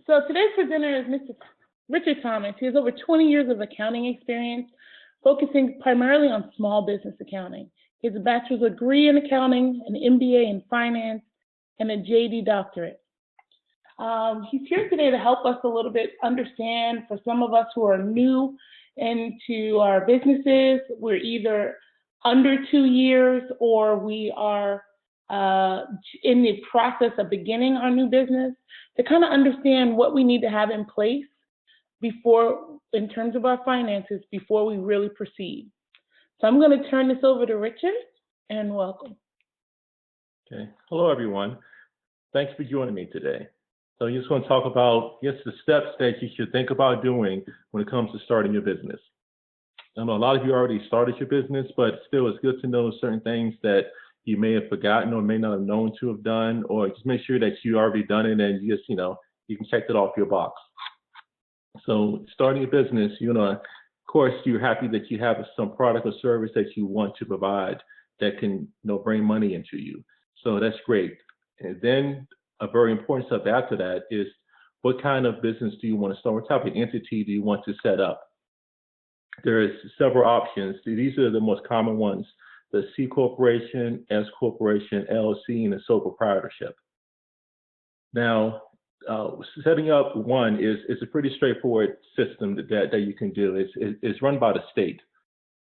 So today's presenter is Mr. Richard Thomas. He has over 20 years of accounting experience, focusing primarily on small business accounting. He has a bachelor's degree in accounting, an MBA in finance, and a JD doctorate. He's here today to help us a little bit understand, for some of us who are new into our businesses, we're either under 2 years or we are in the process of beginning our new business, to kind of understand what we need to have in place before, in terms of our finances, before we really proceed. So I'm going to turn this over to Richard, and welcome. Okay. Hello, everyone. Thanks for joining me today. So I just want to talk about the steps that you should think about doing when it comes to starting your business. I know a lot of you already started your business, but still it's good to know certain things that you may have forgotten or may not have known to have done, or just make sure that you already done it and you just, you can check it off your box. So starting a business, of course, you're happy that you have some product or service that you want to provide that can, bring money into you. So that's great. And then a very important step after that is, what kind of business do you want to start? What type of entity do you want to set up? There's several options. These are the most common ones: the C corporation, S corporation, LLC, and the sole proprietorship. Now, setting up one is a pretty straightforward system that you can do. It's run by the state.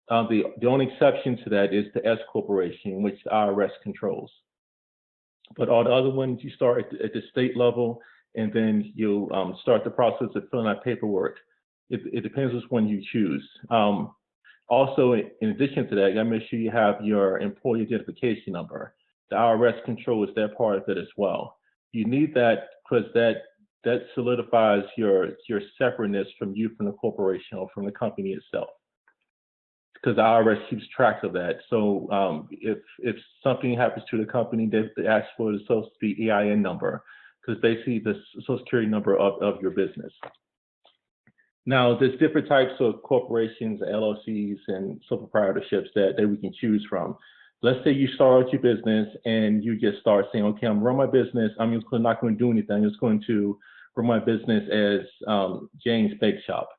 The only exception to that is the S corporation, which the IRS controls. But all the other ones, you start at the state level, and then you start the process of filling out paperwork. It depends which one you choose. Also, in addition to that, you gotta make sure you have your employee identification number. The IRS controls that part of it as well. You need that because that solidifies your separateness from the corporation or from the company itself, because the IRS keeps track of that. So if something happens to the company, they ask for the EIN number, because they see the Social Security number of your business. Now, there's different types of corporations, LLCs, and sole proprietorships that we can choose from. Let's say you start your business and you just start saying, okay, I'm running my business. I'm not going to do anything. I'm just going to run my business as Jane's Bake Shop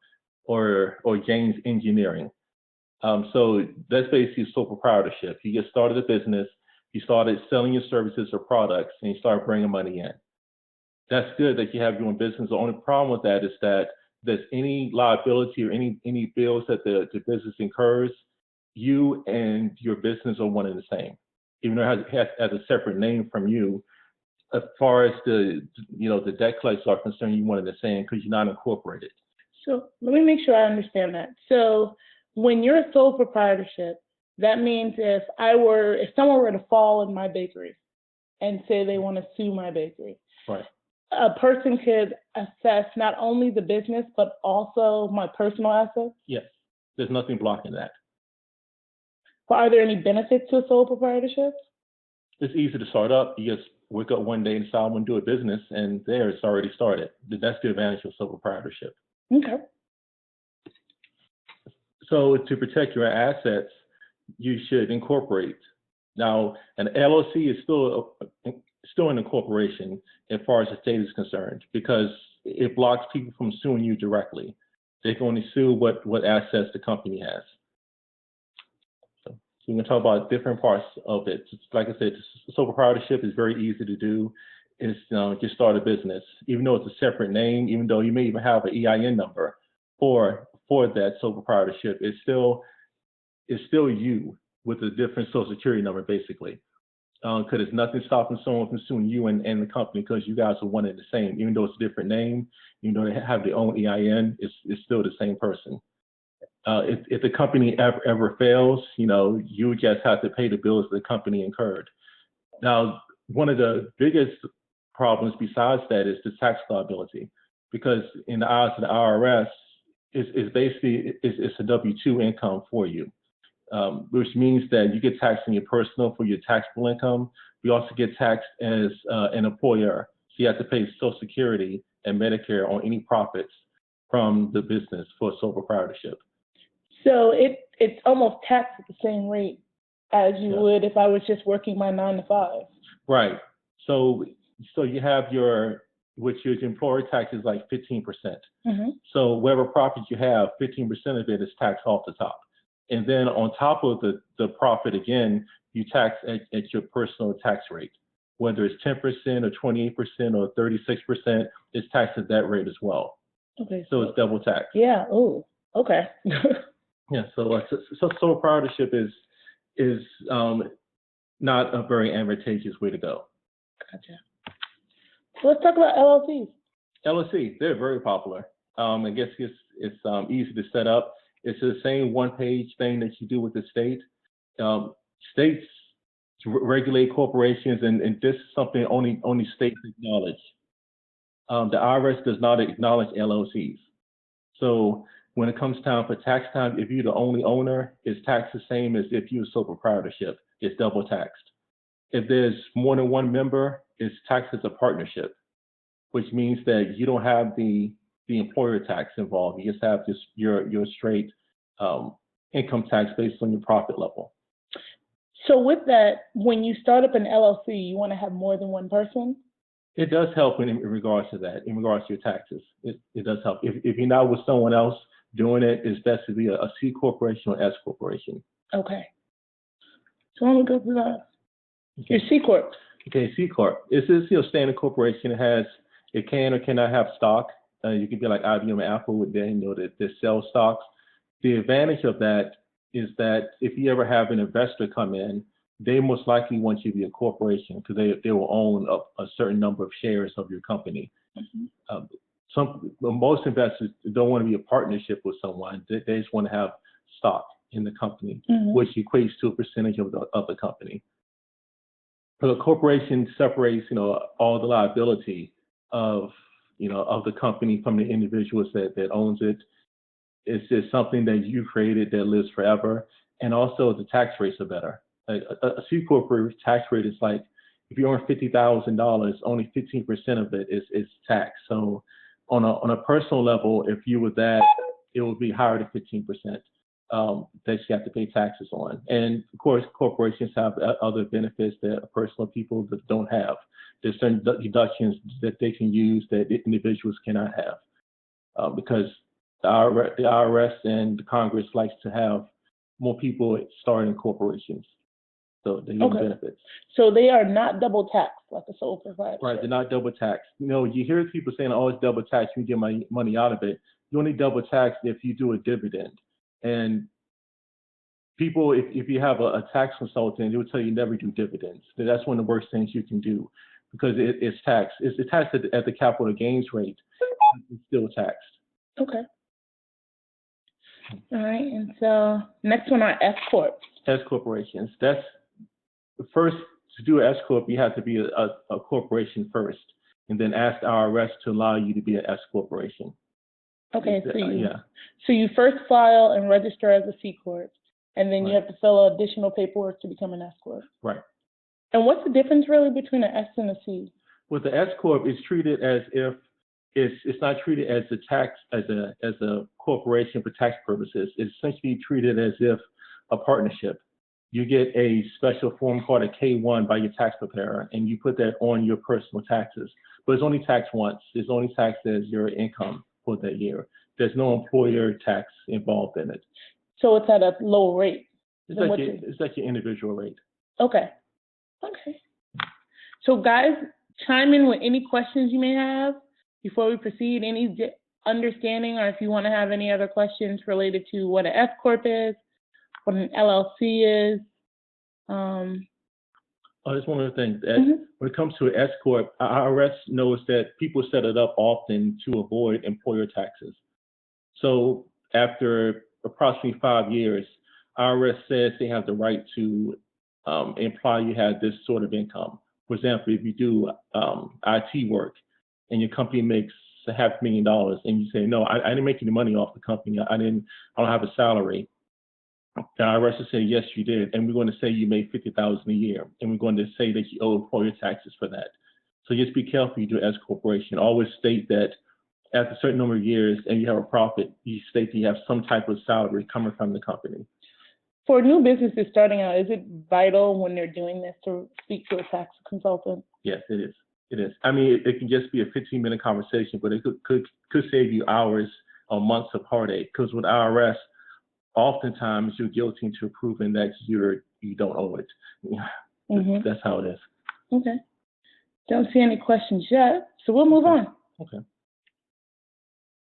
or Jane's Engineering. So that's basically sole proprietorship. You just started a business, you started selling your services or products, and you start bringing money in. That's good that you have your own business. The only problem with that is that there's any liability or any bills that the business incurs, you and your business are one and the same. Even though it has a separate name from you, as far as the debt collectors are concerned, you're one and the same because you're not incorporated. So let me make sure I understand that. So when you're a sole proprietorship, that means if someone were to fall in my bakery and say they want to sue my bakery, right, a person could assess not only the business, but also my personal assets? Yes, there's nothing blocking that. But are there any benefits to a sole proprietorship? It's easy to start up. You just wake up one day and decide I'm going to do a business, and there it's already started. That's the advantage of sole proprietorship. Okay. So to protect your assets, you should incorporate. Now, an LLC is still an incorporation as far as the state is concerned, because it blocks people from suing you directly. They can only sue what assets the company has. So we can talk about different parts of it. Like I said, sole proprietorship is very easy to do. It's just start a business, even though it's a separate name, even though you may even have an EIN number for that sole proprietorship. It's still you with a different Social Security number, basically. Because there's nothing stopping someone from suing you and the company, because you guys are one and the same. Even though it's a different name, even though they have their own EIN, it's still the same person. If the company ever fails, you just have to pay the bills the company incurred. Now, one of the biggest problems besides that is the tax liability, because in the eyes of the IRS, it's a W-2 income for you. Which means that you get taxed on your personal for your taxable income. You also get taxed as an employer. So you have to pay Social Security and Medicare on any profits from the business for sole proprietorship. So it's almost taxed at the same rate as you would if I was just working my 9 to 5. Right. So you have your which is employer tax is like 15%. Mm-hmm. So whatever profit you have, 15% of it is taxed off the top. And then on top of the profit, again, you tax at your personal tax rate. Whether it's 10% or 28% or 36%, it's taxed at that rate as well. Okay. So it's double tax. Yeah. Oh, okay. Yeah. So sole proprietorship is not a very advantageous way to go. Gotcha. So let's talk about LLCs. LLC, they're very popular. I guess it's easy to set up. It's the same one-page thing that you do with the state. States regulate corporations, and this is something only states acknowledge. The IRS does not acknowledge LLCs. So when it comes time for tax time, if you're the only owner, it's taxed the same as if you're a sole proprietorship. It's double taxed. If there's more than one member, it's taxed as a partnership, which means that you don't have the employer tax involved. You just have your straight income tax based on your profit level. So with that, when you start up an LLC, you want to have more than one person? It does help in regards to that, in regards to your taxes. It does help. If you're not with someone else doing it, it's best to be a C corporation or S corporation. Okay. So let me go through that. Okay. Your C corp. Okay, C corp. It's a standard corporation. It can or cannot have stock. You can be like IBM and Apple with that sell stocks. The advantage of that is that if you ever have an investor come in, they most likely want you to be a corporation because they will own a certain number of shares of your company. Mm-hmm. Most investors don't want to be a partnership with someone. They just want to have stock in the company, mm-hmm. which equates to a percentage of the company. So a corporation separates, all the liability of the company from the individuals that owns it. It's just something that you created that lives forever, and also the tax rates are better. A C corporate tax rate is like, if you earn $50,000, only 15% of it is taxed. So on a personal level, if you were that, it would be higher than 15% that you have to pay taxes on. And of course, corporations have other benefits that personal people don't have. There's certain deductions that they can use that individuals cannot have because the IRS and the Congress likes to have more people starting corporations. So they get benefits. So they are not double taxed like a sole proprietor. Right, they're not double taxed. You hear people saying, "Oh, it's double taxed. You get money out of it." You only double taxed if you do a dividend. And people, if you have a tax consultant, they will tell you never do dividends. That's one of the worst things you can do because it's taxed. It's taxed at the capital gains rate. It's still taxed. Okay. All right, and so next one are S corps. S corporations. That's first, to do an S corp, you have to be a corporation first, and then ask the IRS to allow you to be an S corporation. Okay, so you first file and register as a C corp, and then you have to fill out additional paperwork to become an S corp. Right. And what's the difference really between an S and a C? With the S corp, it's treated as if it's not treated as a corporation for tax purposes. It's essentially treated as if a partnership. You get a special form called a K-1 by your tax preparer, and you put that on your personal taxes. But it's only taxed once. It's only taxed as your income for that year. There's no employer tax involved in it. So it's at a lower rate? It's like your individual rate. Okay. So guys, chime in with any questions you may have before we proceed, any understanding, or if you want to have any other questions related to what an S corp is, what an LLC is. That's one of the things. When it comes to an S corp, IRS knows that people set it up often to avoid employer taxes. So after approximately 5 years, IRS says they have the right to imply you have this sort of income. For example, if you do IT work and your company makes $500,000 and you say, no, I didn't make any money off the company. I don't have a salary. The IRS will say, yes, you did. And we're going to say you made $50,000 a year. And we're going to say that you owe employer taxes for that. So just be careful you do S corporation. Always state that after a certain number of years and you have a profit, you state that you have some type of salary coming from the company. For new businesses starting out, is it vital when they're doing this to speak to a tax consultant? Yes, it is. It is. I mean, it can just be a 15-minute conversation, but it could save you hours or months of heartache. Because with IRS, oftentimes you're guilty until proven that you don't owe it. Mm-hmm. That's how it is. Okay. Don't see any questions yet, so we'll move on. Okay.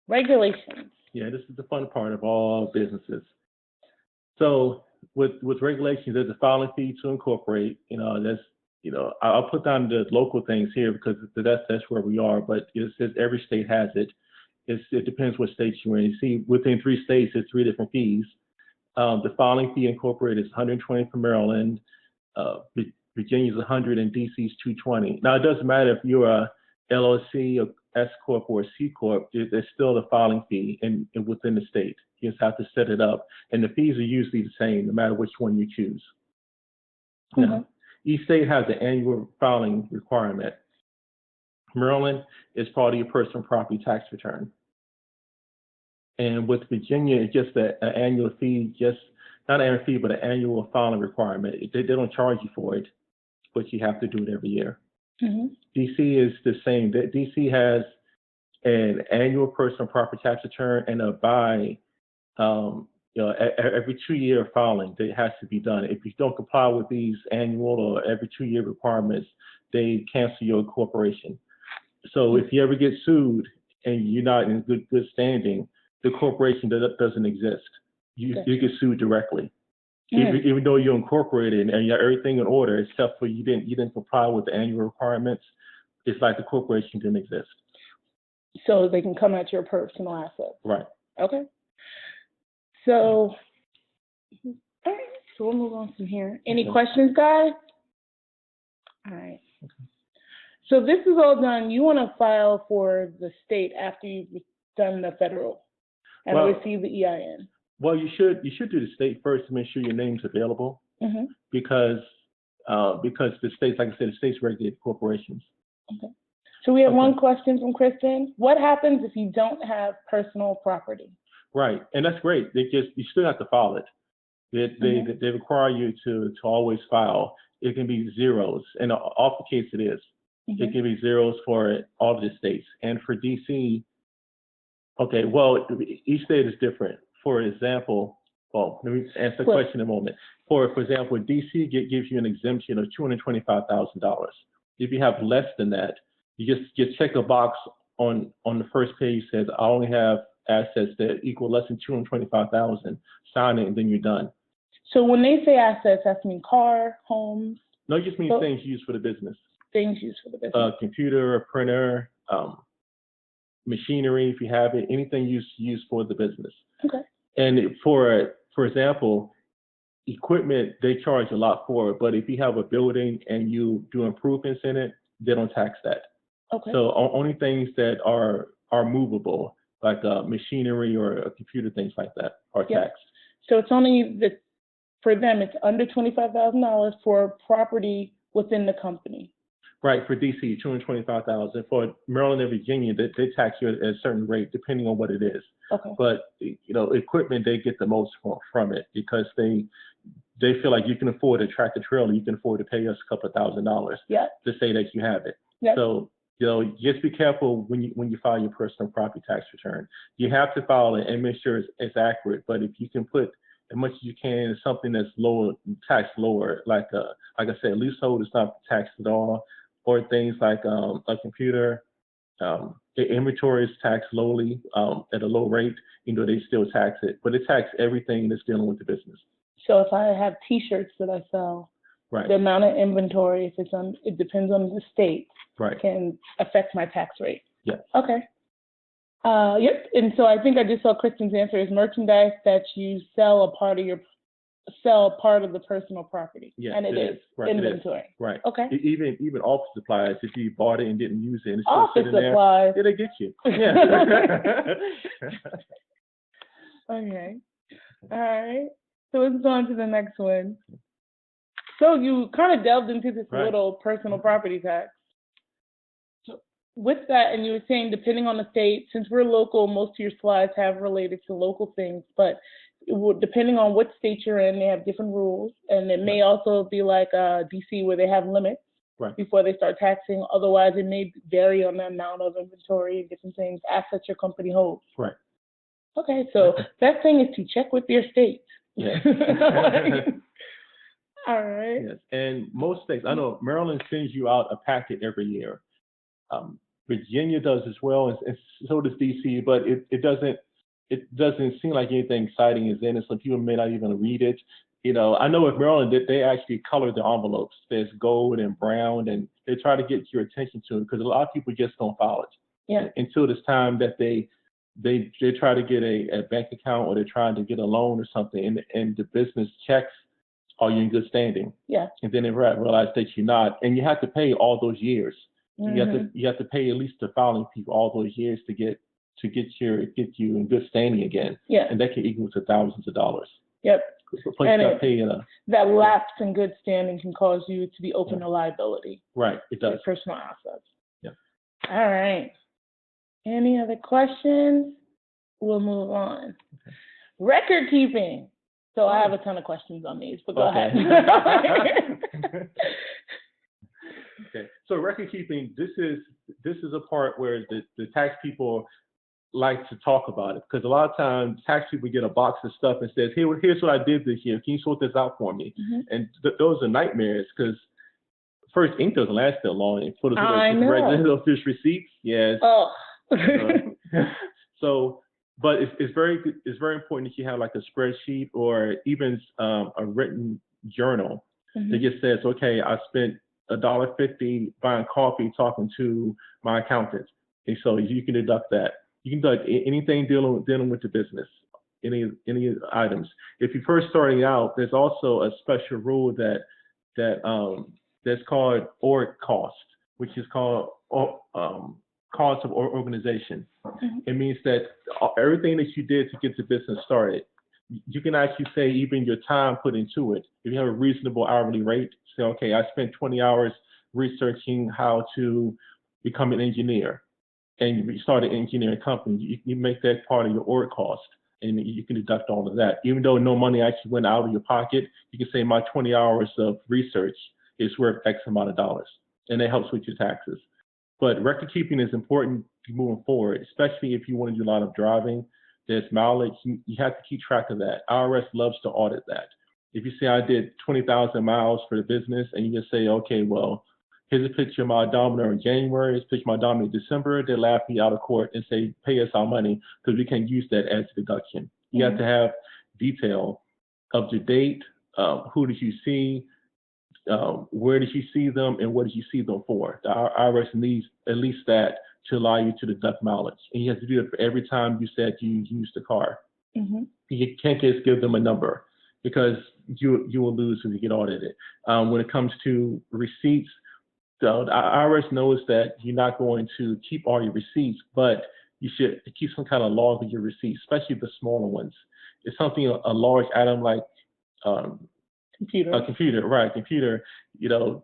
Regulations. Yeah, this is the fun part of all businesses. So with regulations, there's a filing fee to incorporate. I'll put down the local things here because that's where we are. But it says every state has it. It depends what state you're in. You see, within 3 states, there's 3 different fees. The filing fee incorporated is $120 for Maryland. Virginia's $100 and DC's $220. Now, it doesn't matter if you're a LLC, or S corp, or a C corp. There's still a filing fee within the state. You just have to set it up, and the fees are usually the same no matter which one you choose. Mm-hmm. Now, each state has an annual filing requirement. Maryland is part of your personal property tax return. And with Virginia, it's just an annual fee, not an annual fee, but an annual filing requirement. They don't charge you for it, but you have to do it every year. Mm-hmm. DC is the same. DC has an annual personal property tax return and every 2-year filing that has to be done. If you don't comply with these annual or every 2-year requirements, they cancel your incorporation. So if you ever get sued and you're not in good standing, the corporation doesn't exist. You get sued directly. Even though you're incorporated and you have everything in order, except for you didn't comply with the annual requirements, it's like the corporation didn't exist. So they can come at your personal assets. Right. Okay. So, all right. So we'll move on from here. Any questions, guys? All right. Okay. So this is all done. You want to file for the state after you've done the federal and receive the EIN. Well, you should do the state first to make sure your name's available, mm-hmm. because the states, like I said, the states regulate corporations. Okay. So we have one question from Kristen. What happens if you don't have personal property? Right, and that's great. You still have to file it. They require you to always file. It can be zeros, and in all the case it is. Mm-hmm. It can be zeros for all of the states, and for DC. Okay, well, each state is different. For example, let me answer the question in a moment. For example, DC gives you an exemption of $225,000. If you have less than that, you just check a box on the first page says I only have assets that equal less than $225,000. Sign it, and then you're done. So when they say assets, that means car, homes? No, it just means things used for the business. Things used for the business. Computer, a printer, machinery, if you have it, anything used for the business. Okay. And for example, equipment, they charge a lot for it, but if you have a building and you do improvements in it, they don't tax that. Okay. So only things that are movable, like machinery or a computer, things like that, are taxed. So it's only for them, it's under $25,000 for property within the company. Right, for DC, $225,000. For Maryland and Virginia, they tax you at a certain rate depending on what it is. Okay. But equipment, they get the most from it because they feel like you can afford a tractor trailer, you can afford to pay us a couple of $1,000 to say that you have it. Yep. So just be careful when you file your personal property tax return. You have to file it and make sure it's accurate. But if you can put as much as you can in something that's taxed lower, like I said, leasehold is not taxed at all. Or things like a computer, the inventory is taxed lowly at a low rate, they still tax it, but it taxes everything that's dealing with the business. So if I have T-shirts that I sell, the amount of inventory, it depends on the state, can affect my tax rate. Yeah. Okay. Yep. And so I think I just saw Kristen's answer is merchandise that you sell a part of the personal property. Yes, and it is inventory. It is. Right. Okay. Even office supplies, if you bought it and didn't use it, and it's office still sitting supplies. there, they get you. Yeah. Okay. All right. So let's go on to the next one. So you kind of delved into this little personal property tax. So with that, and you were saying depending on the state, since we're local, most of your slides have related to local things, but depending on what state you're in, they have different rules, and it may also be like DC where they have limits. Right. before they start taxing. Otherwise, it may vary on the amount of inventory and different things, assets your company holds. Right. Okay, so best thing is to check with your state. Yeah. All right. Yes, and most states, I know Maryland sends you out a packet every year. Virginia does as well, and so does DC, but it doesn't seem like anything exciting is in it. Some people may not even read it. I know with Maryland that they actually color the envelopes. There's gold and brown, and they try to get your attention to it because a lot of people just don't follow it. Yeah. Until this time that they try to get a bank account or they're trying to get a loan or something, and the business checks, are you in good standing? Yeah. And then they realize that you're not, and you have to pay all those years. Mm-hmm. You have to pay at least the filing people all those years to get you in good standing again. Yeah. And that can equal to thousands of dollars. Yep. And that lapse in good standing can cause you to be open to liability. Right, it does. Personal assets. Yeah. All right. Any other questions? We'll move on. Okay. Record keeping. So I have a ton of questions on these, but go ahead. Okay. So record keeping, this is a part where the tax people like to talk about it, because a lot of times tax people get a box of stuff and says, here's what I did this year. Can you sort this out for me? Mm-hmm. And those are nightmares, because first, ink doesn't last that long. And for those receipts, yes. Oh. But it's very important that you have like a spreadsheet or even a written journal that just says, okay, I spent $1.50 buying coffee talking to my accountant, and so you can deduct that. You can deduct anything dealing with the business, any items. If you're first starting out, there's also a special rule that's called org cost, which is called cost of organization. Mm-hmm. It means that everything that you did to get the business started, you can actually say even your time put into it. If you have a reasonable hourly rate, say, okay, I spent 20 hours researching how to become an engineer, and you start an engineering company, you make that part of your org cost, and you can deduct all of that. Even though no money actually went out of your pocket, you can say my 20 hours of research is worth X amount of dollars, and it helps with your taxes. But record keeping is important moving forward, especially if you want to do a lot of driving. There's mileage. You have to keep track of that. IRS loves to audit that. If you say I did 20,000 miles for the business, and you just say, okay, well, here's a picture of my odometer in January, here's a picture of my odometer in December, they laugh me out of court and say, pay us our money, because we can't use that as a deduction. You have to have detail of the date, who did you see, where did you see them, and what did you see them for. The IRS needs at least that to allow you to deduct mileage. And you have to do it for every time you said you used the car. Mm-hmm. You can't just give them a number, because you will lose if you get audited. When it comes to receipts, the IRS knows that you're not going to keep all your receipts, but you should keep some kind of log of your receipts, especially the smaller ones. It's something, a large item like computer. A computer, right? Computer. The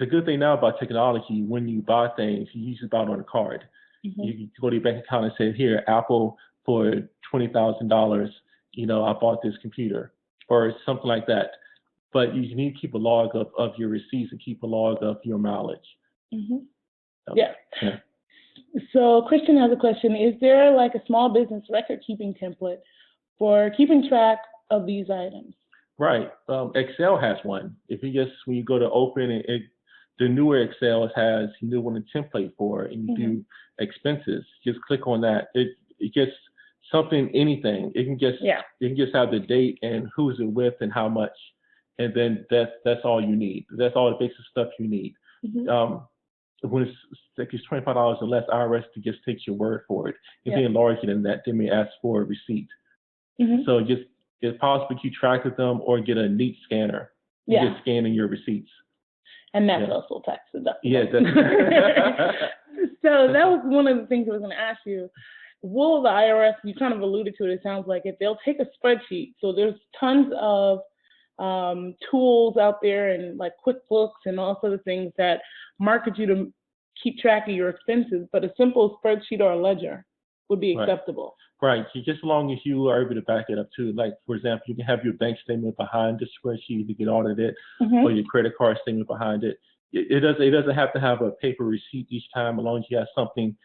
good thing now about technology, when you buy things, you usually buy it on a card. Mm-hmm. You go to your bank account and say, here, Apple, for $20,000, I bought this computer, or something like that. But you need to keep a log of your receipts and keep a log of your mileage. Mm-hmm. Yeah. So Christian has a question. Is there like a small business record-keeping template for keeping track of these items? Right. Excel has one. When you go to open, the newer Excel has a template for it, and you do expenses. Just click on that. It gets something, anything. It can just have the date and who's it with and how much, and then that's all you need. That's all the basic stuff you need. Mm-hmm. When it's $25 or less, IRS just takes your word for it. If they're larger than that, they may ask for a receipt. Mm-hmm. So just, it's possible to keep track of them or get a neat scanner. Just scanning your receipts. And that's also tax deductible. Yeah. So that was one of the things I was going to ask you. Will the IRS, you kind of alluded to it, it sounds like it, they'll take a spreadsheet. So there's tons of tools out there, and like QuickBooks and all sorts of things that market you to keep track of your expenses, but a simple spreadsheet or a ledger would be Right. acceptable. Right. So just as long as you are able to back it up too. Like, for example, you can have your bank statement behind the spreadsheet to get audited, or your credit card statement behind it. It doesn't have to have a paper receipt each time, as long as you have something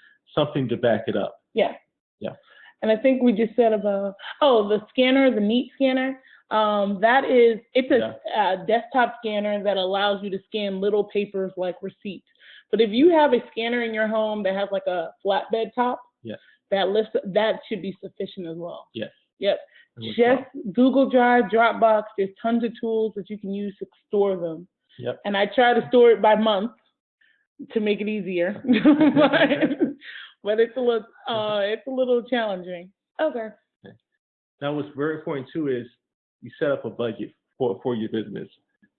to back it up. Yeah. Yeah. And I think we just said about, the scanner, the Neat scanner. It's a desktop scanner that allows you to scan little papers like receipts. But if you have a scanner in your home that has like a flatbed top, Yes. that should be sufficient as well. Yes. Yep. Just Google Drive, Dropbox, there's tons of tools that you can use to store them. Yep. And I try to store it by month to make it easier. But it's a little challenging. Okay. Now, what's very important too is you set up a budget for your business,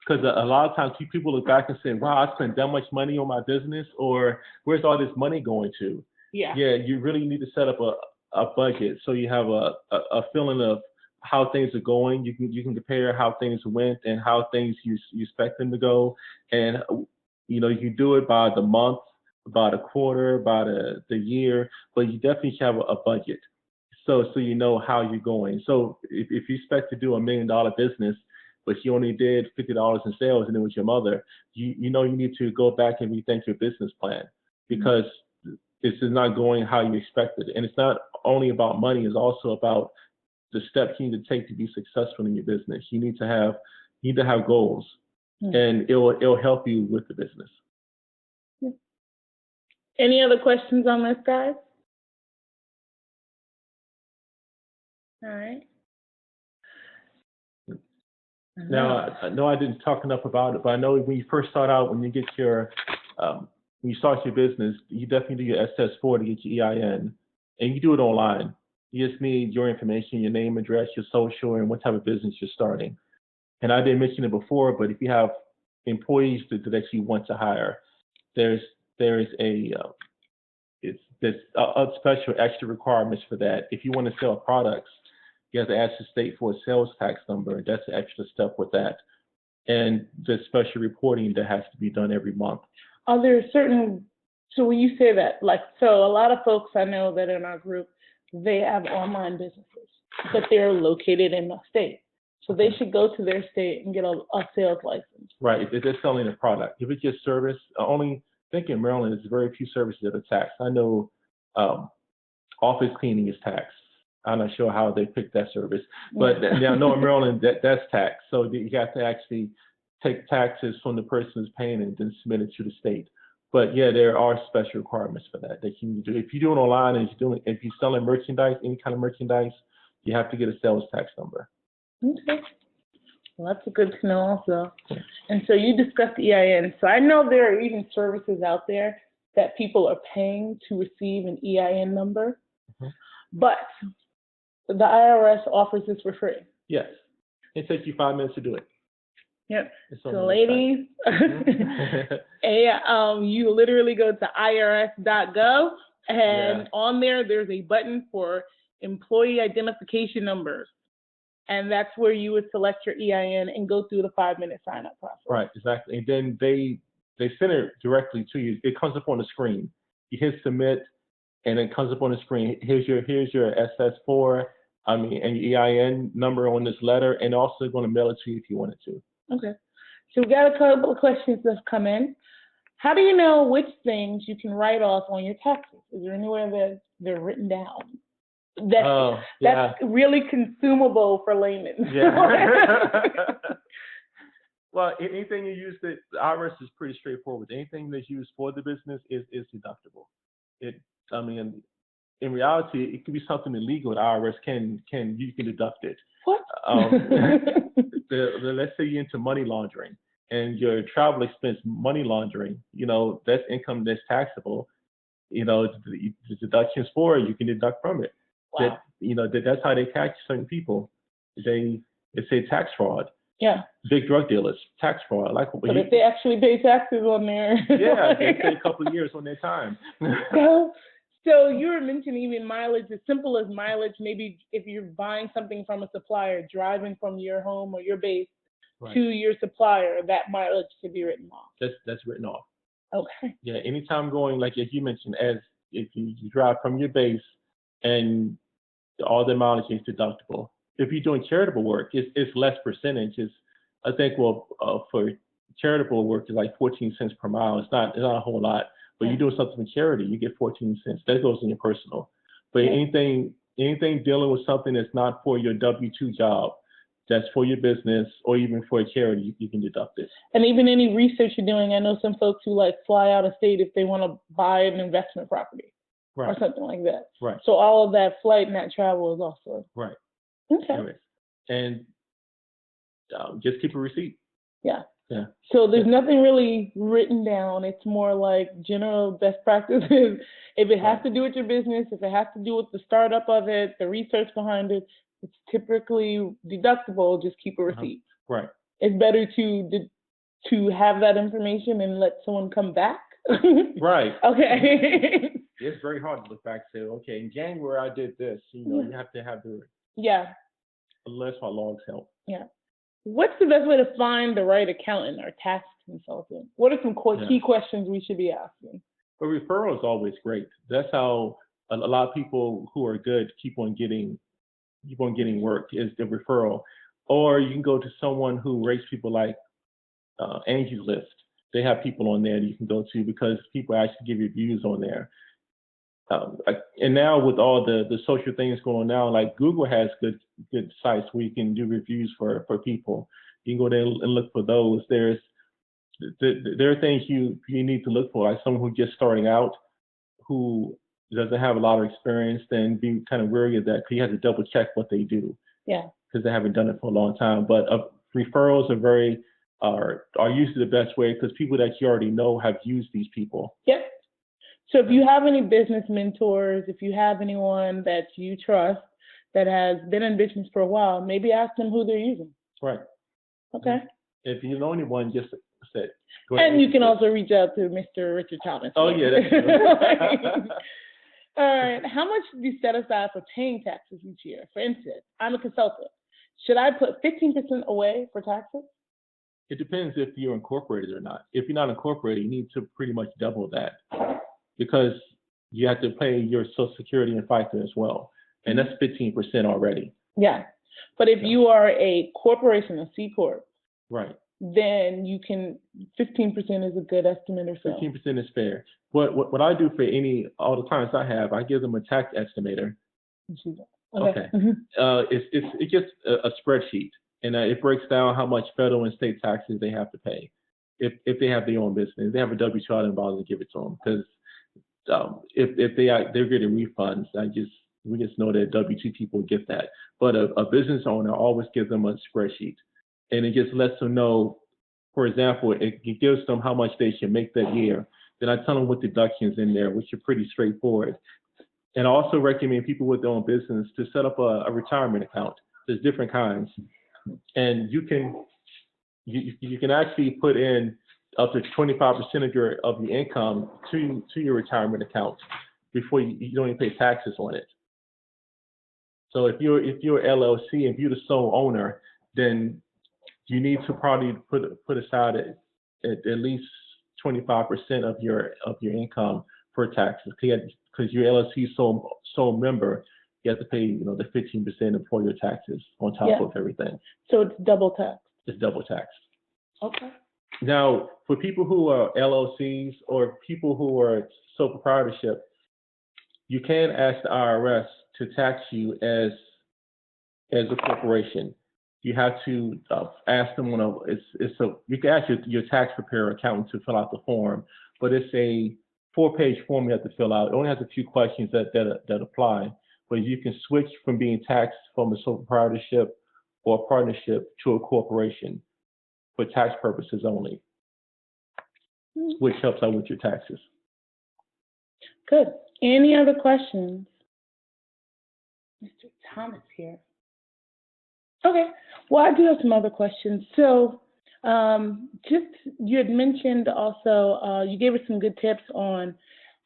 because a lot of times people look back and say, "Wow, I spent that much money on my business," or "Where's all this money going to?" Yeah. Yeah, you really need to set up a budget so you have a feeling of how things are going. You can compare how things went and how things you expect them to go, and you can do it by the month, by the quarter, by the year, but you definitely should have a budget. So you know how you're going. So if you expect to do $1 million business, but you only did $50 in sales and it was your mother, you need to go back and rethink your business plan, because this is not going how you expected. And it's not only about money, it's also about the steps you need to take to be successful in your business. You need to have goals, and it'll help you with the business. Any other questions on this, guys? All right. Now, I know I didn't talk enough about it, but I know when you first start out, when you get your, when you start your business, you definitely do your SS4 to get your EIN, and you do it online. You just need your information, your name, address, your social, and what type of business you're starting. And I didn't mention it before, but if you have employees that you want to hire, there's special extra requirements for that. If you want to sell products, you have to ask the state for a sales tax number. That's an extra step with that. And there's special reporting that has to be done every month. Are there so when you say that, so a lot of folks I know that in our group, they have online businesses, but they're located in the state. So they should go to their state and get a sales license. Right, if they're selling a product. If it's just service, I think in Maryland, there's very few services that are taxed. I know office cleaning is taxed. I'm not sure how they picked that service, but now I know in Maryland that's taxed. So you have to actually take taxes from the person who's paying and then submit it to the state. But yeah, there are special requirements for that you need to do. If you're doing online and if you're selling merchandise, any kind of merchandise, you have to get a sales tax number. Okay. Well, that's good to know also. And so you discussed the EIN. So I know there are even services out there that people are paying to receive an EIN number, but the IRS offers this for free. Yes. It takes you 5 minutes to do it. Yep. So ladies, you literally go to irs.gov, and on there's a button for employee identification numbers. And that's where you would select your EIN and go through the 5-minute sign-up process. Right, exactly. And then they send it directly to you. It comes up on the screen. You hit submit, and it comes up on the screen. Here's your SS4, and your EIN number on this letter, and also going to mail it to you if you wanted to. Okay. So we got a couple of questions that's come in. How do you know which things you can write off on your taxes? Is there anywhere that they're written down? That's really consumable for laymen. Yeah. Well, anything you use the IRS is pretty straightforward. Anything that's used for the business is deductible. In reality, it could be something illegal. The IRS you can deduct it. What? Let's say you're into money laundering and your travel expense money laundering. That's income that's taxable. The deductions for it, you can deduct from it. Wow. That's how they catch certain people. They say tax fraud. Yeah. Big drug dealers, tax fraud. But if they actually pay taxes on there. Yeah, they pay a couple of years on their time. So you were mentioning even mileage, as simple as mileage. Maybe if you're buying something from a supplier, driving from your home or your base to your supplier, that mileage should be written off. That's written off. Okay. Yeah, anytime going, like you mentioned, if you drive from your base and all the mileage is deductible. If you're doing charitable work, it's less percentage. I think, for charitable work, it's like 14 cents per mile. It's not a whole lot. But you're doing something for charity, you get 14 cents. That goes in your personal. But anything dealing with something that's not for your W-2 job, that's for your business or even for a charity, you can deduct it. And even any research you're doing, I know some folks who like fly out of state if they want to buy an investment property or something like that. Right. So all of that flight and that travel is also. Right. Okay. Anyway, and just keep a receipt. Yeah. Yeah. So there's nothing really written down. It's more like general best practices. If it has to do with your business, if it has to do with the startup of it, the research behind it, it's typically deductible. Just keep a receipt. Right. It's better to have that information and let someone come back. Right. Okay. It's very hard to look back and say, okay, in January I did this. You have to have the. Yeah. Unless my logs help. Yeah. What's the best way to find the right accountant or tax consultant? What are some key questions we should be asking? A referral is always great. That's how a lot of people who are good keep on getting work, is the referral. Or you can go to someone who rates people like Angie's List. They have people on there that you can go to because people actually give reviews on there. And now with all the social things going on now, like Google has good sites where you can do reviews for people. You can go there and look for those. There are things you need to look for, like someone who's just starting out, who doesn't have a lot of experience, then be kind of wary of that because you have to double check what they do. Yeah. Because they haven't done it for a long time. But referrals are usually the best way because people that you already know have used these people. Yep. So if you have any business mentors, if you have anyone that you trust that has been in business for a while, maybe ask them who they're using. Right. Okay. If you know anyone, just say. And you can also reach out to Mr. Richard Thomas. Oh, yeah. That's true. All right. How much do you set aside for paying taxes each year? For instance, I'm a consultant. Should I put 15% away for taxes? It depends if you're incorporated or not. If you're not incorporated, you need to pretty much double that because you have to pay your Social Security and FICA as well. And that's 15% already. Yeah. But if you are a corporation, a C Corp, right, then you can, 15% is a good estimate or so. 15% is fair. What I do for all the clients I have, I give them a tax estimator. Okay. Mm-hmm. It's just a spreadsheet, and it breaks down how much federal and state taxes they have to pay if they have their own business. If they have a W-2, I don't bother to give it to them because if they're getting refunds, we just know that W-2 people get that. But a business owner always gives them a spreadsheet, and it just lets them know. For example, it gives them how much they should make that year. Then I tell them what deductions in there, which are pretty straightforward. And I also recommend people with their own business to set up a retirement account. There's different kinds, and you can actually put in up to 25% of your income to your retirement account before you don't even pay taxes on it. So if you're LLC, if you're the sole owner, then you need to probably put aside at least 25% of your income for taxes. Because your LLC sole member, you have to pay the 15% employer taxes on top of everything. So it's double tax. It's double tax. Okay. Now, for people who are LLCs or people who are sole proprietorship, you can ask the IRS to tax you as a corporation. You have to ask them you can ask your tax preparer accountant to fill out the form, but it's a 4-page form you have to fill out. It only has a few questions that apply, but you can switch from being taxed from a sole proprietorship or a partnership to a corporation for tax purposes only, which helps out with your taxes. Good. Any other questions? Mr. Thomas here. Okay. Well, I do have some other questions. So you had mentioned also, you gave us some good tips on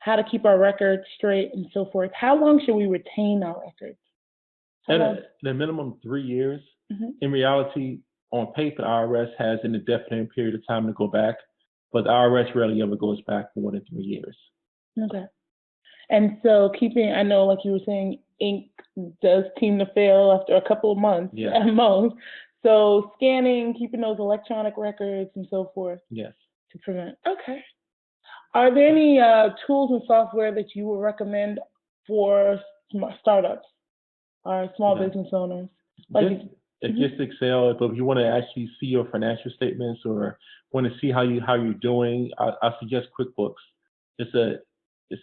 how to keep our records straight and so forth. How long should we retain our records? At a minimum 3 years. Mm-hmm. In reality, on paper, the IRS has an indefinite period of time to go back, but the IRS rarely ever goes back more than 3 years. Okay. And so I know like you were saying, ink does seem to fail after a couple of months at most. So scanning, keeping those electronic records and so forth. Yes. To prevent. Okay. Are there any tools and software that you would recommend for startups or small business owners? Just Excel, but if you want to actually see your financial statements or want to see how you're doing, I suggest QuickBooks. It's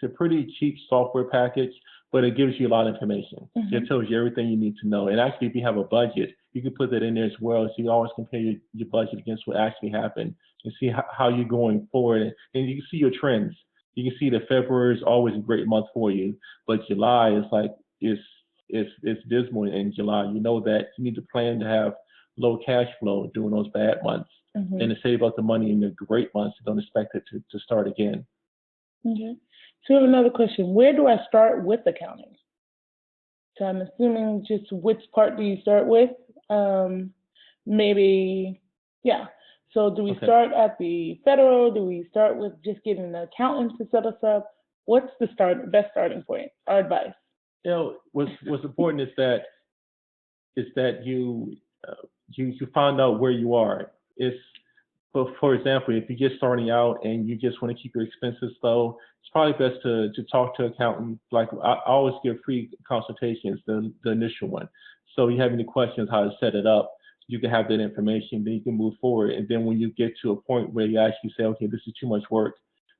a pretty cheap software package, but it gives you a lot of information. It tells you everything you need to know. And actually, if you have a budget, you can put that in there as well. So you always compare your budget against what actually happened and see how you're going forward. And you can see your trends. You can see that February is always a great month for you, but July is like it's dismal in July. You know that you need to plan to have low cash flow during those bad months and to save up the money in the great months. Don't expect it to start again. Okay. So we have another question. Where do I start with accounting? So I'm assuming just which part do you start with? Maybe, yeah. So do we start at the federal? Do we start with just getting an accountant to set us up? What's the best starting point? Our advice. You know, what's important is that you find out where you are. For example, if you're just starting out and you just want to keep your expenses low, it's probably best to talk to an accountant. Like I always give free consultations, the initial one. So if you have any questions how to set it up, you can have that information, then you can move forward. And then when you get to a point where you actually say, okay, this is too much work,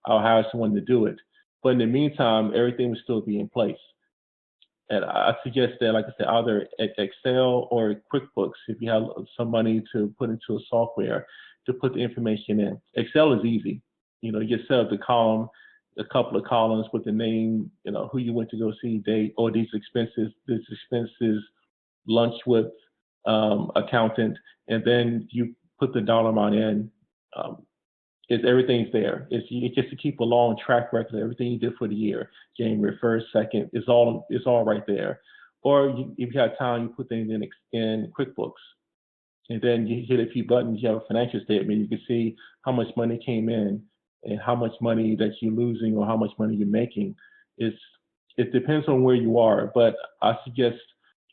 I'll hire someone to do it. But in the meantime, everything will still be in place. And I suggest that, like I said, either Excel or QuickBooks, if you have some money to put into a software to put the information in. Excel is easy. You know, you just set up the column, a couple of columns with the name, you know, who you went to go see, date, or these expenses, lunch with accountant, and then you put the dollar amount in. Everything's there. It's just to keep a long track record of everything you did for the year. January 1st, 2nd, it's all right there. Or if you have time, you put things in QuickBooks. And then you hit a few buttons, you have a financial statement. You can see how much money came in and how much money that you're losing or how much money you're making. It depends on where you are, but I suggest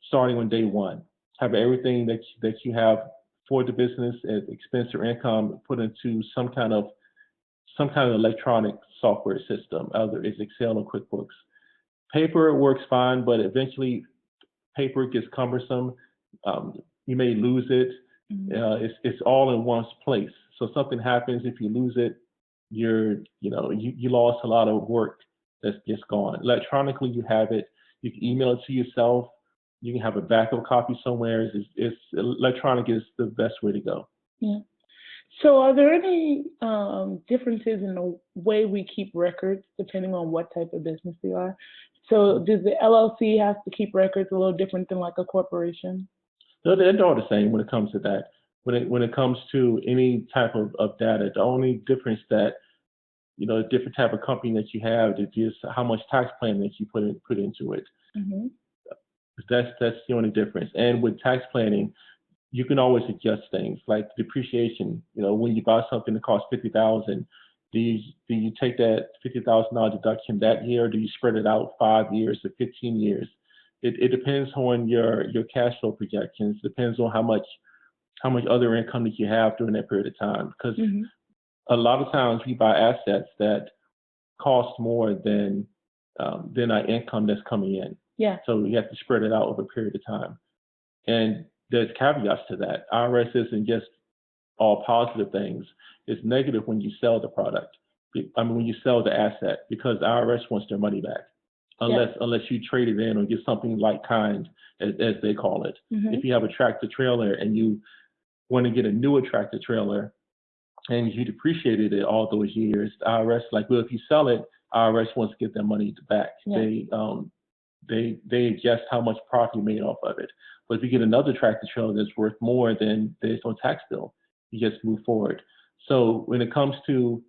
starting on day one. Have everything that you have for the business as expense or income put into some kind of electronic software system, either it's Excel or QuickBooks. Paper works fine, but eventually paper gets cumbersome. You may lose it. It's all in one place. So something happens, if you lose it, you lost a lot of work that's just gone. Electronically, you have it. You can email it to yourself. You can have a backup copy somewhere. Electronic is the best way to go. Yeah. So are there any differences in the way we keep records depending on what type of business we are? So does the LLC have to keep records a little different than like a corporation? No, they're all the same when it comes to that. When it comes to any type of data, the only difference that, you know, the different type of company that you have is just how much tax planning that you put into it. That's the only difference. And with tax planning, you can always adjust things like depreciation. You know, when you buy something that costs $50,000, do you take that $50,000 deduction that year, or do you spread it out 5 years or 15 years? It depends on your cash flow projections. Depends on how much other income that you have during that period of time. Because a lot of times we buy assets that cost more than our income that's coming in. Yeah. So you have to spread it out over a period of time. And there's caveats to that. IRS isn't just all positive things. It's negative when you sell the product. When you sell the asset, because IRS wants their money back. Unless you trade it in or get something like kind, as they call it. If you have a tractor trailer and you want to get a newer tractor trailer and you depreciated it all those years, the IRS, like, well, if you sell it, IRS wants to get their money back. Yeah. They adjust how much profit you made off of it. But if you get another tractor trailer that's worth more, then there's no tax bill. You just move forward. So when it comes to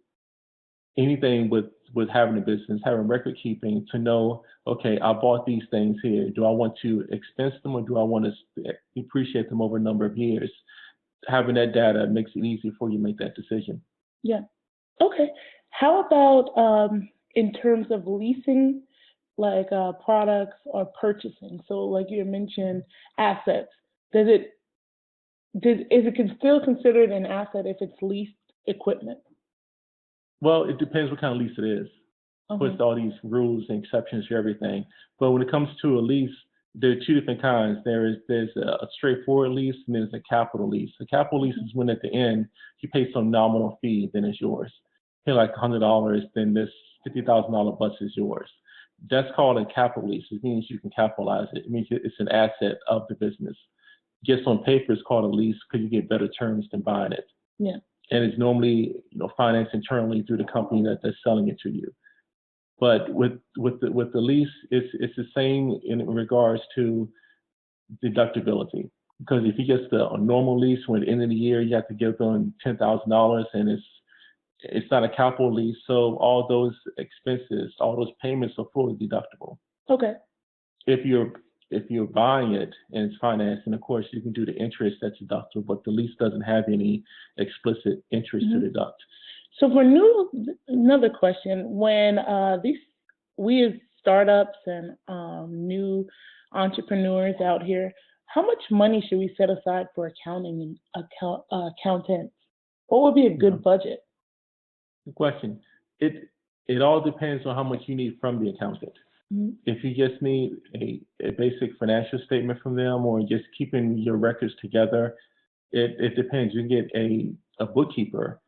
anything with having a business, having record keeping, to know, okay, I bought these things here. Do I want to expense them or do I want to depreciate them over a number of years? Having that data makes it easy for you to make that decision. Yeah. Okay. How about in terms of leasing like products or purchasing? So like you had mentioned assets. Is it still considered an asset if it's leased equipment? Well, it depends what kind of lease it is. Of course, all these rules and exceptions for everything. But when it comes to a lease, there are two different kinds. There's a straightforward lease, and there's a capital lease. A capital lease is when at the end you pay some nominal fee, then it's yours. Pay like $100, then this $50,000 bus is yours. That's called a capital lease. It means you can capitalize it. It means it's an asset of the business. Just on paper, it's called a lease because you get better terms than buying it. Yeah. And it's normally financed internally through the company that's selling it to you. But with the lease, it's the same in regards to deductibility. Because if you get a normal lease, when at the end of the year you have to give them $10,000, and it's not a capital lease, so all those expenses, all those payments are fully deductible. Okay. If you're buying it and it's financed, and of course you can do the interest that's deductible, but the lease doesn't have any explicit interest to deduct. So another question, when we as startups and new entrepreneurs out here, how much money should we set aside for accounting and accountants? What would be a good budget? Good question. It all depends on how much you need from the accountant. If you just need a basic financial statement from them, or just keeping your records together, it depends. You can get a bookkeeper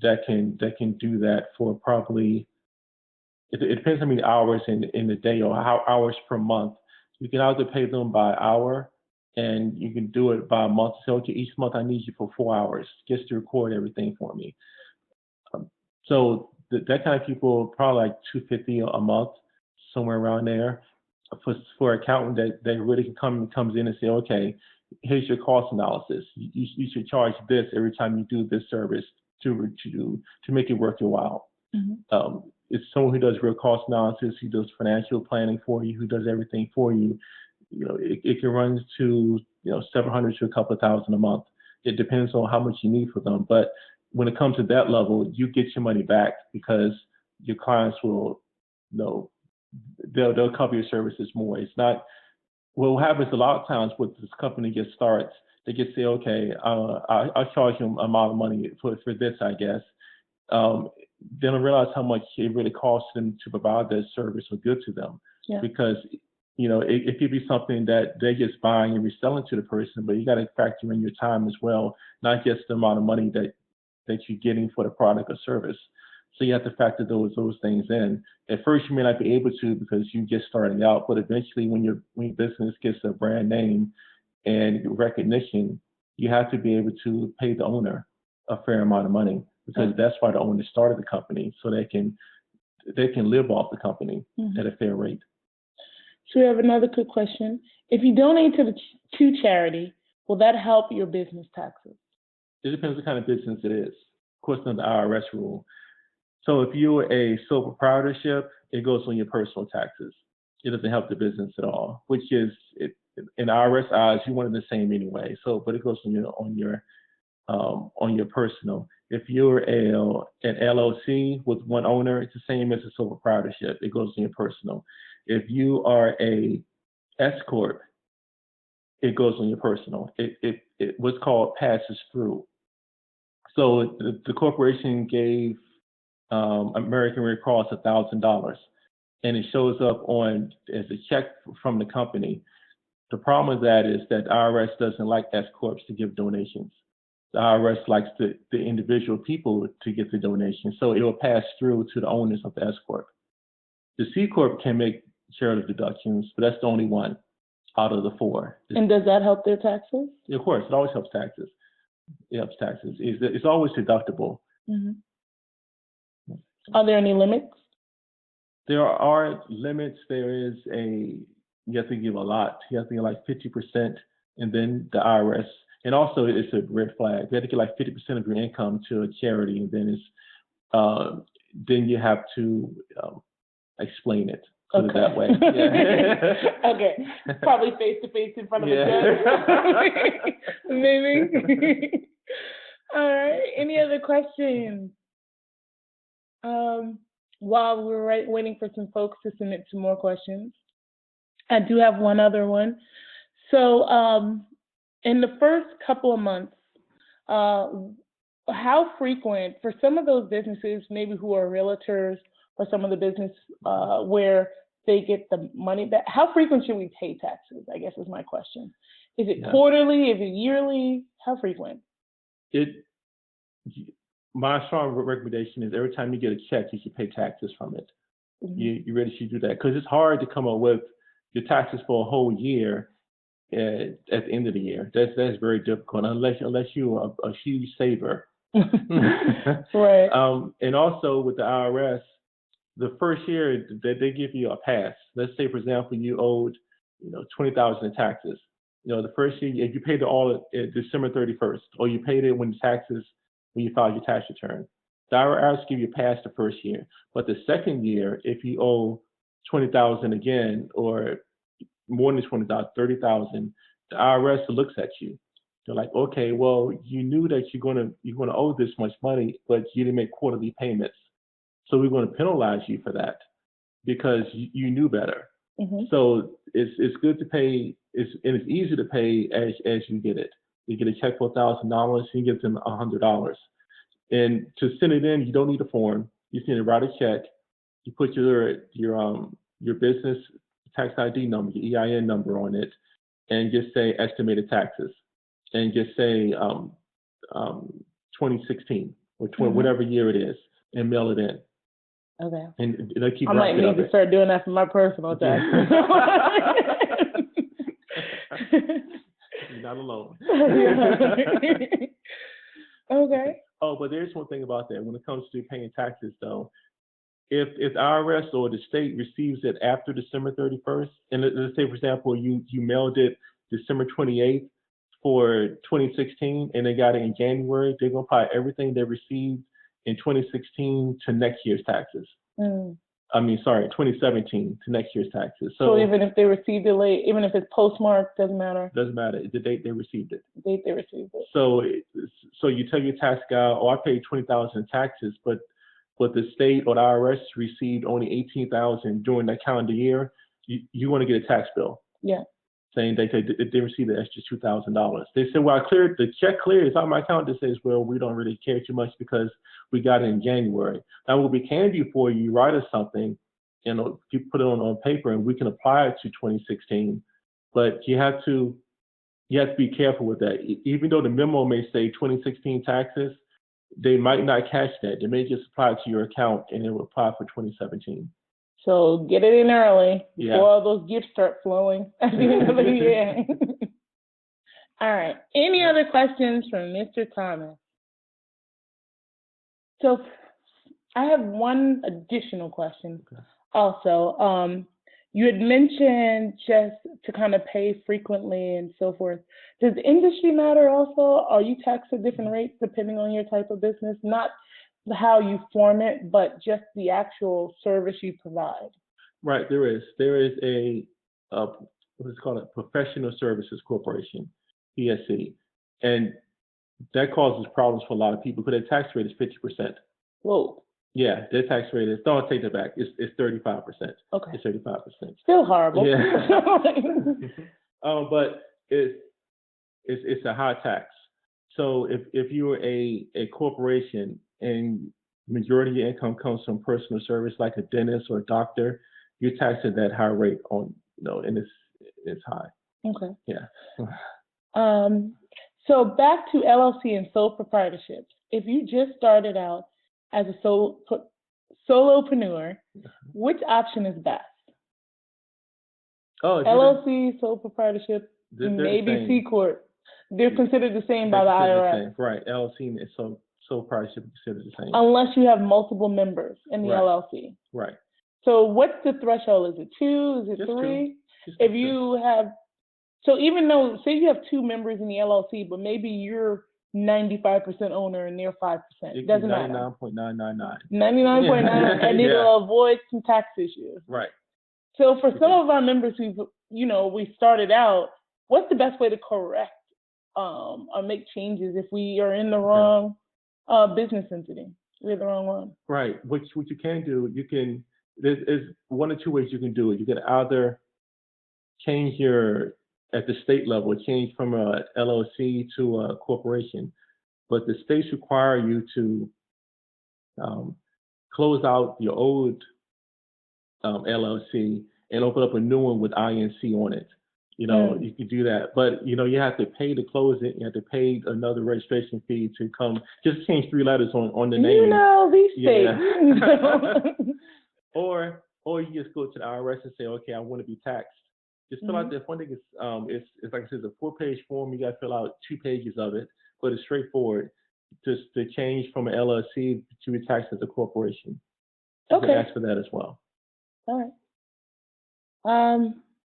that can do that for probably, it depends how many hours in the day or how hours per month. You can either pay them by hour, and you can do it by month. So okay, each month I need you for 4 hours just to record everything for me. So that kind of people, probably like $250 a month, somewhere around there. For an accountant that really comes in and say, okay, here's your cost analysis. You should charge this every time you do this service to make it worth your while. It's someone who does real cost analysis, who does financial planning for you, who does everything for you. It can run to $700 to a couple of thousand a month. It depends on how much you need for them. But when it comes to that level, you get your money back because your clients will they'll cover your services more. It's not what happens a lot of times with this company gets starts. They just say, okay, I'll charge you a amount of money for this, I guess. They don't realize how much it really costs them to provide that service or good to them. Yeah. Because it could be something that they're just buying and reselling to the person, but you got to factor in your time as well, not just the amount of money that you're getting for the product or service. So you have to factor those things in. At first, you may not be able to because you're just starting out, but eventually, when your business gets a brand name and recognition, you have to be able to pay the owner a fair amount of money, because that's why the owner started the company, so they can live off the company at a fair rate. So we have another quick question. If you donate to charity, will that help your business taxes? It depends what kind of business it is. Of course, under the IRS rule. So if you're a sole proprietorship, it goes on your personal taxes. It doesn't help the business at all, which is, in IRS eyes, you're one and the same anyway. So, but it goes on your personal. If you're an LLC with one owner, it's the same as a sole proprietorship. It goes on your personal. If you are a S corp, it goes on your personal. It what's called passes through. So the corporation gave American Red Cross $1,000, and it shows up as a check from the company. The problem with that is that IRS doesn't like S corps to give donations. The IRS likes the individual people to get the donation, so it will pass through to the owners of the S corp. The C corp can make charitable deductions, but that's the only one out of the 4. And does that help their taxes? Of course, it always helps taxes. It helps taxes. It's always deductible. Are there any limits? There are limits. You have to give a lot. You have to give like 50%, and then the IRS. And also, it's a red flag. You have to give like 50% of your income to a charity, and then you have to explain it. Put it that way. Yeah. Okay. Probably face to face in front of a judge. Maybe. All right. Any other questions? While we're waiting for some folks to submit some more questions, I do have one other one. So in the first couple of months, how frequent, for some of those businesses, maybe who are realtors or some of the business where they get the money back, how frequent should we pay taxes, I guess is my question. Is it quarterly? Is it yearly? How frequent? My strong recommendation is every time you get a check, you should pay taxes from it. Mhm. You really should do that because it's hard to come up with your taxes for a whole year at the end of the year. That's very difficult unless you're a huge saver. Right. And also with the IRS, the first year they give you a pass. Let's say, for example, you owed $20,000 in taxes. The first year, if you paid it all at December 31st, or you paid it when you filed your tax return, the IRS give you a pass the first year. But the second year, if you owe $20,000 again, or more than $20,000, $30,000, the IRS looks at you. They're like, okay, well, you knew that you're gonna owe this much money, but you didn't make quarterly payments, so we're going to penalize you for that because you knew better. Mm-hmm. So it's good to pay. It's easy to pay as you get it. You get a check for $1,000, you give them $100, and to send it in, you don't need a form. You send it, write a check. You put your business tax ID number, your EIN number on it, and just say estimated taxes, and just say 2016 or whatever year it is, and mail it in. Okay. And they keep. I might need to start doing that for my personal taxes. You're not alone. Okay. Oh, but there's one thing about that. When it comes to paying taxes, though, if the IRS or the state receives it after December 31st, and let's say, for example, you mailed it December 28th for 2016, and they got it in January, they're gonna apply everything they received in 2016 to next year's taxes. 2017 to next year's taxes. So even if they received it late, even if it's postmarked, doesn't matter? Doesn't matter, the date they received it. The date they received it. So you tell your tax guy, oh, I paid $20,000 in taxes, but the state or the IRS received only $18,000 during that calendar year, you want to get a tax bill. Yeah. Saying they received the extra $2,000. They said, well, the check cleared. It's on my account. That says, well, we don't really care too much because we got it in January. Now, what we can do for you, write us something, you put it on paper, and we can apply it to 2016. But you have to be careful with that. Even though the memo may say 2016 taxes, they might not catch that. They may just apply it to your account, and it will apply for 2017. So get it in early before all those gifts start flowing at the end of the year. All right. Any other questions from Mr. Thomas? So I have one additional question. Okay. Also, you had mentioned just to kind of pay frequently and so forth. Does industry matter also? Are you taxed at different rates depending on your type of business? Not how you form it, but just the actual service you provide. Right, there is a what's called a professional services corporation, PSC, and that causes problems for a lot of people because their tax rate is 50%. Whoa. Yeah, their tax rate is, don't take that back, it's 35%. Okay. It's 35%. Still horrible. Yeah. But it's a high tax. So if you're a corporation and majority of your income comes from personal service like a dentist or a doctor, you're taxed at that high rate and it's high. Okay. Yeah. So back to LLC and sole proprietorships. If you just started out as a solopreneur, which option is best? Oh, LLC, sole proprietorship, maybe C Corp. They're considered the same by the IRS. Right. LLC and sole proprietorship is considered the same. Unless you have multiple members in the LLC. Right. So what's the threshold? Is it 2? Is it just 3? If you have, so even though, say you have 2 members in the LLC, but maybe you're 95% owner and they're 5%. It doesn't matter. 99.999. 99.9, and it'll avoid some tax issues. Right. So for some of our members we started out, what's the best way to correct or make changes if we are in the wrong business entity? You're the wrong one. Right. What you can do, there's one or two ways you can do it. You can either change at the state level, change from a LLC to a corporation, but the states require you to close out your old LLC and open up a new one with INC on it. You can do that, but you have to pay to close it. You have to pay another registration fee to come. Just change 3 letters on the name. These states. Or you just go to the IRS and say, okay, I want to be taxed. Just fill out the one thing. It's like I said, it's a 4-page form. You got to fill out 2 pages of it, but it's straightforward. Just to change from an LLC to be taxed as a corporation. You can ask for that as well. All right.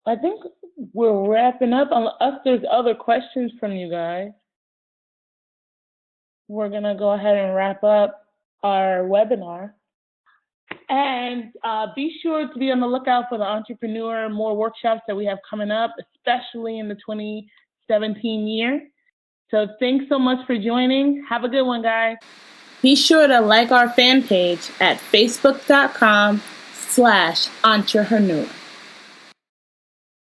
I think we're wrapping up. Unless there's other questions from you guys, we're gonna go ahead and wrap up our webinar. And be sure to be on the lookout for the Entreherneur more workshops that we have coming up, especially in the 2017 year. So thanks so much for joining. Have a good one, guys. Be sure to like our fan page at facebook.com/Entreherneur.